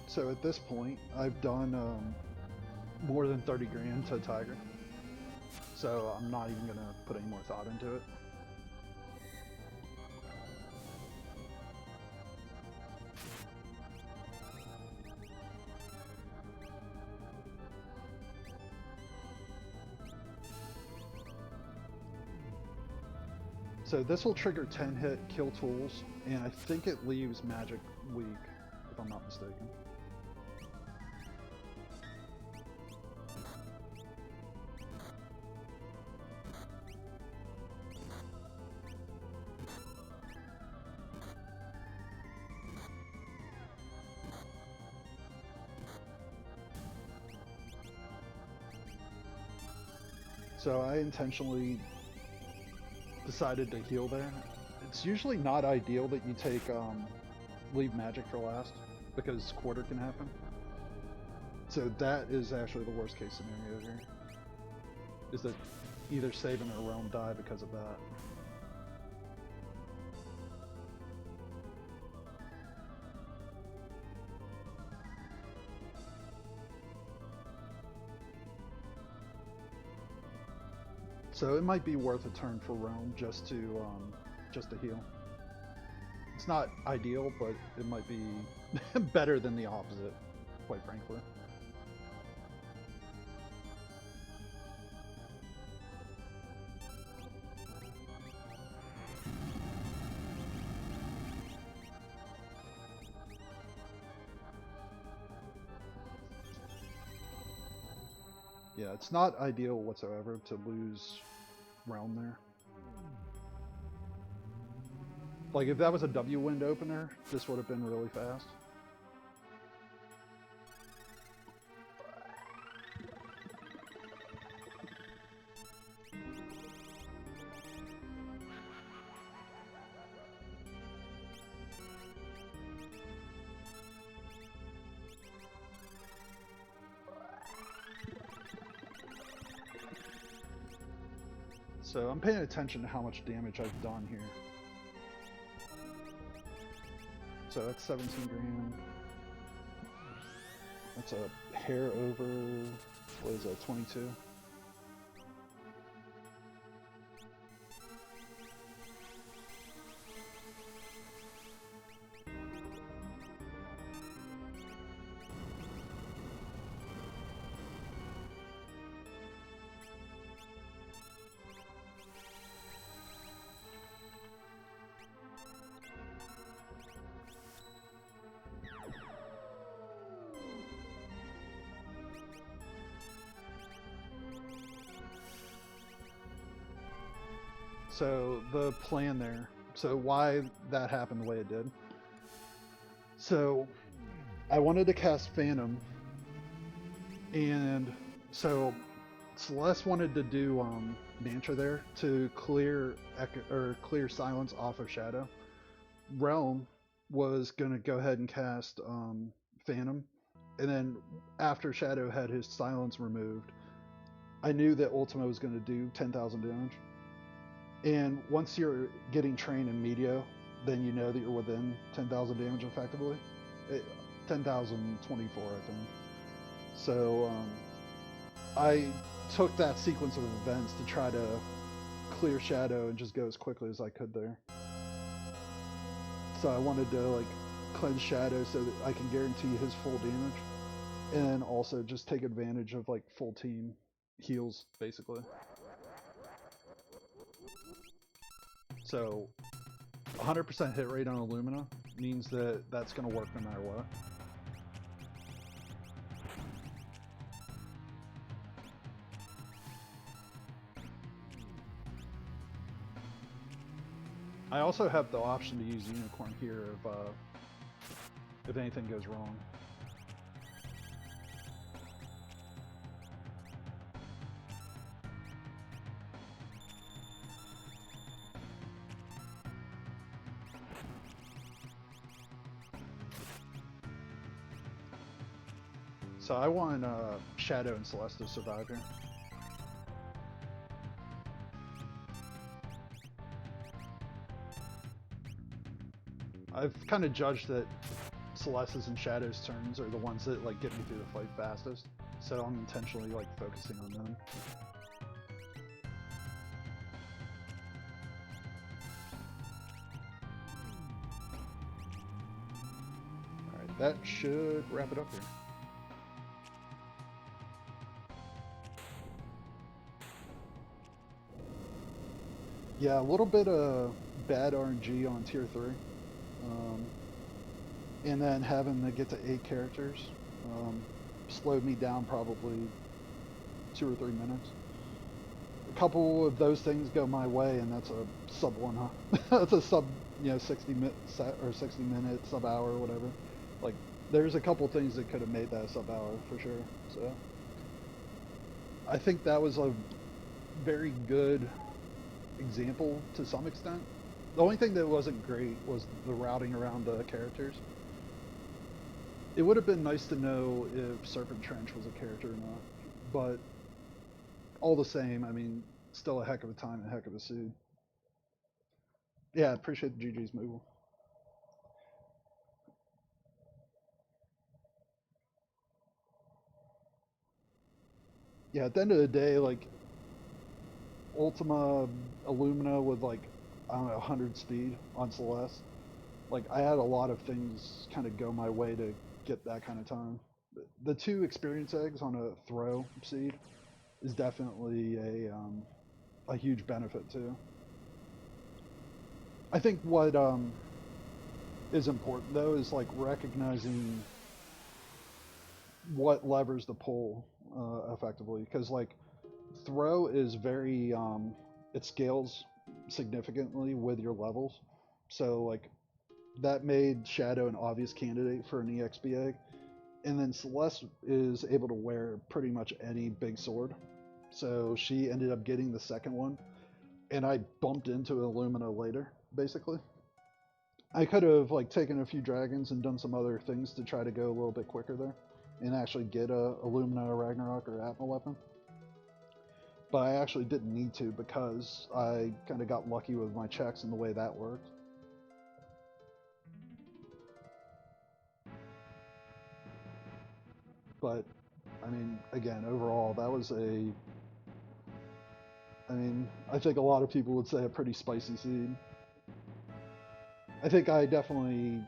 So at this point, I've done more than 30 grand to Tiger. So I'm not even gonna put any more thought into it. So this will trigger 10 hit kill tools, and I think it leaves magic weak, if I'm not mistaken. So I intentionally decided to heal there. It's usually not ideal that you take leave magic for last because quarter can happen. So that is actually the worst case scenario here. Is that either Savin or Realm die because of that. So it might be worth a turn for Realm just to heal. It's not ideal, but it might be better than the opposite, quite frankly. Yeah, it's not ideal whatsoever to lose Realm there. Like, if that was a W wind opener, this would have been really fast. So I'm paying attention to how much damage I've done here. So that's 17 grand. That's a hair over, what is that, 22? So the plan there, so why that happened the way it did. So I wanted to cast Phantom, and so Celeste wanted to do Mantra there to clear silence off of Shadow. Realm was gonna go ahead and cast Phantom, and then after Shadow had his silence removed, I knew that Ultima was gonna do 10,000 damage. And once you're getting trained in Medio, then you know that you're within 10,000 damage effectively. 10,024, I think. So I took that sequence of events to try to clear Shadow and just go as quickly as I could there. So I wanted to like cleanse Shadow so that I can guarantee his full damage, and also just take advantage of like full team heals basically. So 100% hit rate on Illumina means that that's going to work no matter what. I also have the option to use Unicorn here if anything goes wrong. So I want Shadow and Celeste to survive here. I've kind of judged that Celeste's and Shadow's turns are the ones that like get me through the fight fastest, so I'm intentionally like focusing on them. Alright, that should wrap it up here. Yeah, a little bit of bad RNG on tier 3. And then having to get to 8 characters slowed me down probably 2 or 3 minutes. A couple of those things go my way, and that's a sub 1, huh? That's a sub, 60 minute set or 60 minute sub hour or whatever. Like, there's a couple things that could have made that a sub hour for sure. So I think that was a very good example to some extent. The only thing that wasn't great was the routing around the characters. It would have been nice to know if Serpent Trench was a character or not, but all the same, I mean, still a heck of a time and a heck of a seed. Yeah, appreciate the GG's Moogle. Yeah, at the end of the day, like Ultima Illumina with like I don't know 100 speed on Celeste. Like I had a lot of things kind of go my way to get that kind of time. The two experience eggs on a throw seed is definitely a huge benefit too. I think what is important though is like recognizing what levers to pull effectively because like throw is very it scales significantly with your levels. So like that made Shadow an obvious candidate for an EXP egg. And then Celeste is able to wear pretty much any big sword. So she ended up getting the second one. And I bumped into Illumina later, basically. I could have like taken a few dragons and done some other things to try to go a little bit quicker there and actually get a Illumina, Ragnarok, or Atma weapon. But I actually didn't need to because I kind of got lucky with my checks and the way that worked. But I mean, again, overall, that was a. I mean, I think a lot of people would say a pretty spicy seed. I think I definitely.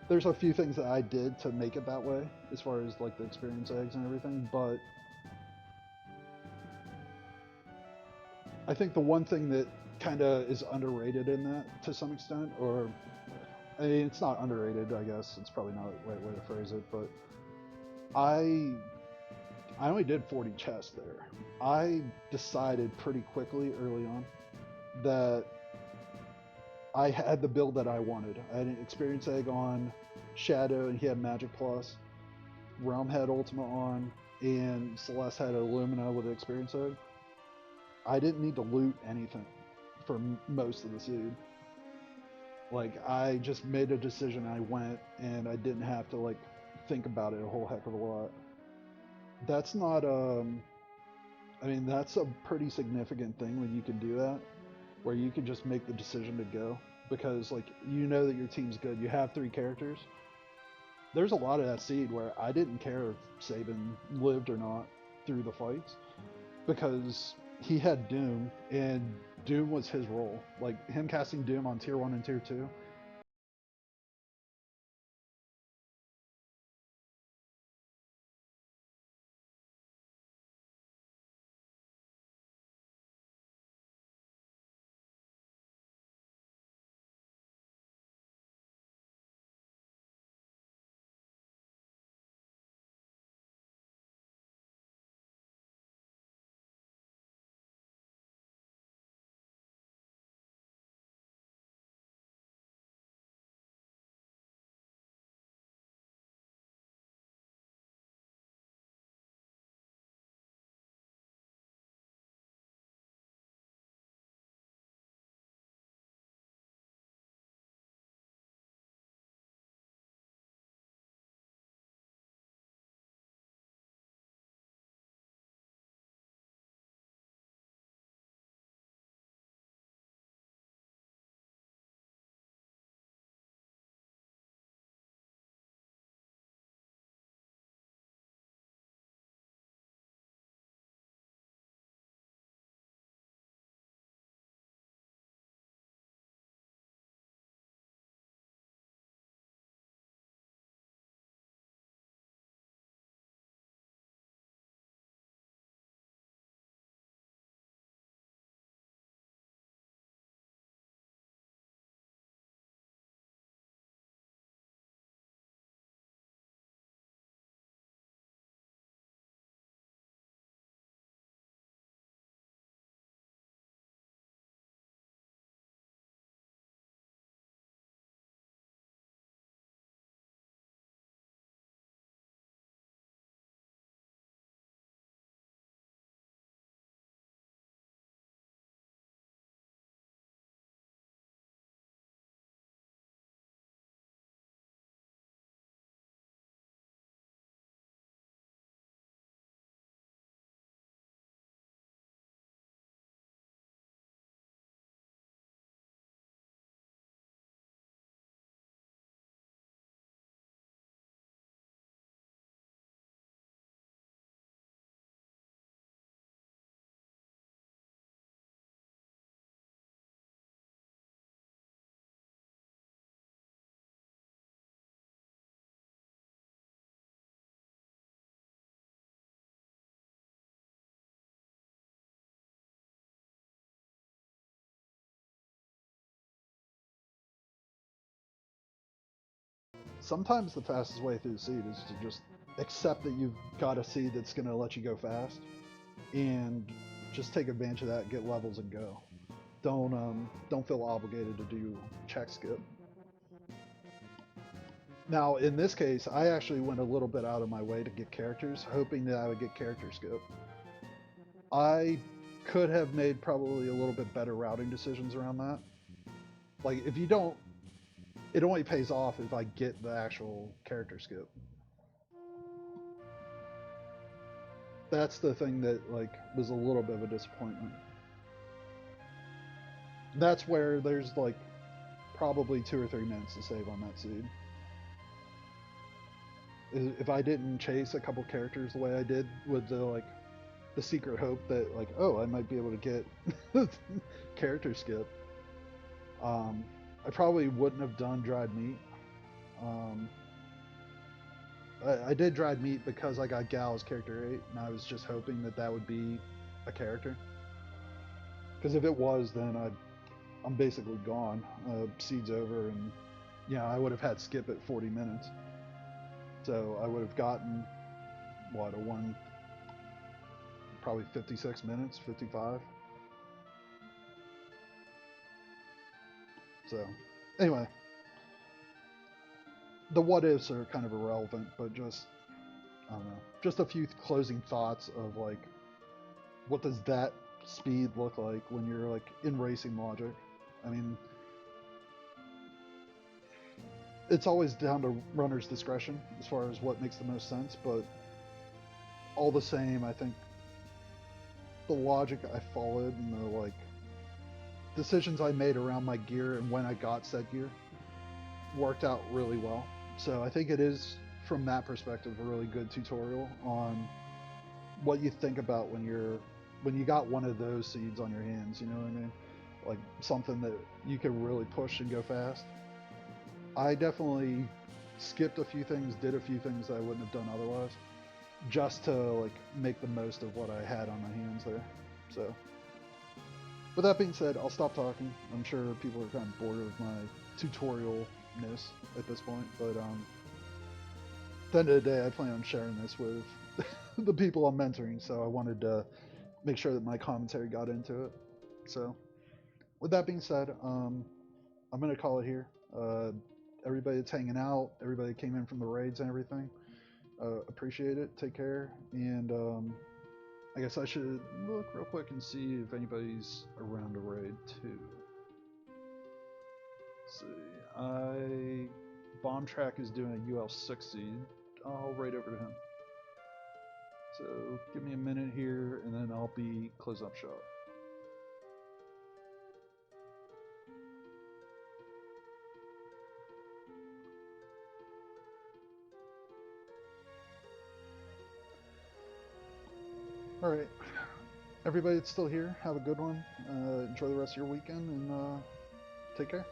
There's a few things that I did to make it that way, as far as like the experience eggs and everything. But I think the one thing that kind of is underrated in that to some extent, or I mean, it's not underrated. I guess it's probably not the right way to phrase it, but I I only did 40 chests there. I decided pretty quickly early on that I had the build that I wanted. I had an experience egg on Shadow, and he had Magic Plus. Realm had Ultima on, and Celeste had Illumina with an experience egg. I didn't need to loot anything for most of the seed. Like I just made a decision. I went, and I didn't have to like think about it a whole heck of a lot. That's not I mean, that's a pretty significant thing when you can do that, where you can just make the decision to go because, like, you know that your team's good. You have three characters. There's a lot of that seed where I didn't care if Saban lived or not through the fights because he had Doom and Doom was his role. Like, him casting Doom on tier 1 and tier 2, sometimes the fastest way through the seed is to just accept that you've got a seed that's going to let you go fast, and just take advantage of that, get levels, and go. Don't feel obligated to do check skip. Now, in this case, I actually went a little bit out of my way to get characters, hoping that I would get character skip. I could have made probably a little bit better routing decisions around that. Like, if you don't, it only pays off if I get the actual character skip. That's the thing that, like, was a little bit of a disappointment. That's where there's, like, probably 2 or 3 minutes to save on that seed. If I didn't chase a couple characters the way I did with the secret hope that, like, oh, I might be able to get character skip, I probably wouldn't have done dried meat. I did dried meat because I got Gal as character 8, and I was just hoping that that would be a character. Because if it was, then I'm basically gone. Seed's over, and yeah, I would have had skip at 40 minutes. So I would have gotten, what, probably 56 minutes, 55. So, anyway, the what ifs are kind of irrelevant, but just, I don't know, just a few closing thoughts of, like, what does that speed look like when you're, like, in racing logic? I mean, it's always down to runner's discretion as far as what makes the most sense, but all the same, I think the logic I followed and the, like, decisions I made around my gear and when I got said gear worked out really well. So I think it is, from that perspective, a really good tutorial on what you think about when you got one of those seeds on your hands, you know what I mean? Like, something that you can really push and go fast. I definitely skipped a few things, did a few things that I wouldn't have done otherwise, just to, like, make the most of what I had on my hands there. So, with that being said, I'll stop talking. I'm sure people are kind of bored of my tutorial-ness at this point, but at the end of the day, I plan on sharing this with the people I'm mentoring, so I wanted to make sure that my commentary got into it. So, with that being said, I'm going to call it here. Everybody that's hanging out, everybody that came in from the raids and everything, appreciate it. Take care, and I guess I should look real quick and see if anybody's around a raid too. Let's see, Bomb Track is doing a UL6 seed. I'll raid over to him. So give me a minute here, and then I'll be closing up shop. Alright, everybody that's still here, have a good one. Enjoy the rest of your weekend, and take care.